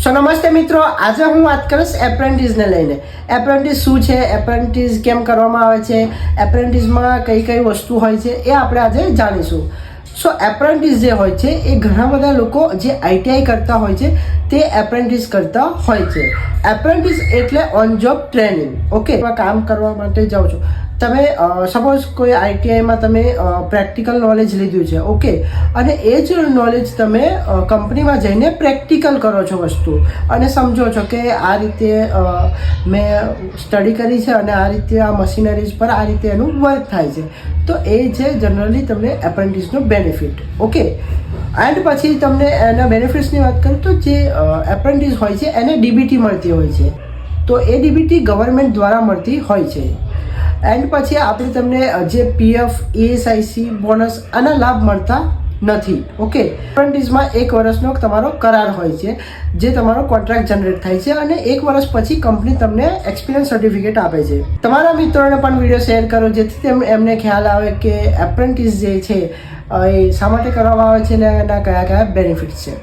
નમસ્તે મિત્રો, આજે હું વાત કરીશ એપ્રેન્ટિસને લઈને. એપ્રેન્ટિસ શું છે, એપ્રેન્ટિસ કેમ કરવામાં આવે છે, એપ્રેન્ટિસમાં કઈ કઈ વસ્તુ હોય છે એ આપણે આજે જાણીશું. એપ્રેન્ટિસ જે હોય છે એ ઘણા બધા લોકો જે આઈટીઆઈ કરતા હોય છે તે એપ્રેન્ટિસ કરતા હોય છે. એપ્રેન્ટિસ એટલે ઓન જોબ ટ્રેનિંગ. ઓકે, કામ કરવા માટે જાઓ છો તમે, સપોઝ કોઈ આઈટીઆઈમાં તમે પ્રેક્ટિકલ નોલેજ લીધું છે, ઓકે, અને એ જ નોલેજ તમે કંપનીમાં જઈને પ્રેક્ટિકલ કરો છો વસ્તુ, અને સમજો છો કે આ રીતે મેં સ્ટડી કરી છે અને આ રીતે આ મશીનરીઝ પર આ રીતે એનું વર્ક થાય છે. તો એ છે જનરલી તમને એપ્રેન્ટિસનો બેનિફિટ. ઓકે, એન્ડ પછી તમને એના બેનિફિટ્સની વાત કરું તો જે એપ્રેન્ટિસ હોય છે એને ડીબીટી મળતી હોય છે. તો એ ડીબીટી ગવર્મેન્ટ દ્વારા મળતી હોય છે. એન્ડ પછી આપણે તમને જે પીએફ, ઈએસઆઈસી, બોનસ આના લાભ મળતા નથી. ઓકે, એપ્રેન્ટિસમાં 1 વર્ષનો તમારો કરાર હોય છે જે તમારો કોન્ટ્રાક્ટ જનરેટ થાય છે, અને 1 વર્ષ પછી કંપની તમને એક્સપિરિયન્સ સર્ટિફિકેટ આપે છે. તમારા મિત્રોને પણ વિડીયો શેર કરો જેથી એમને ખ્યાલ આવે કે એપ્રેન્ટિસ જે છે એ શા માટે કરવામાં આવે છે અને એના કયા કયા બેનિફિટ્સ છે.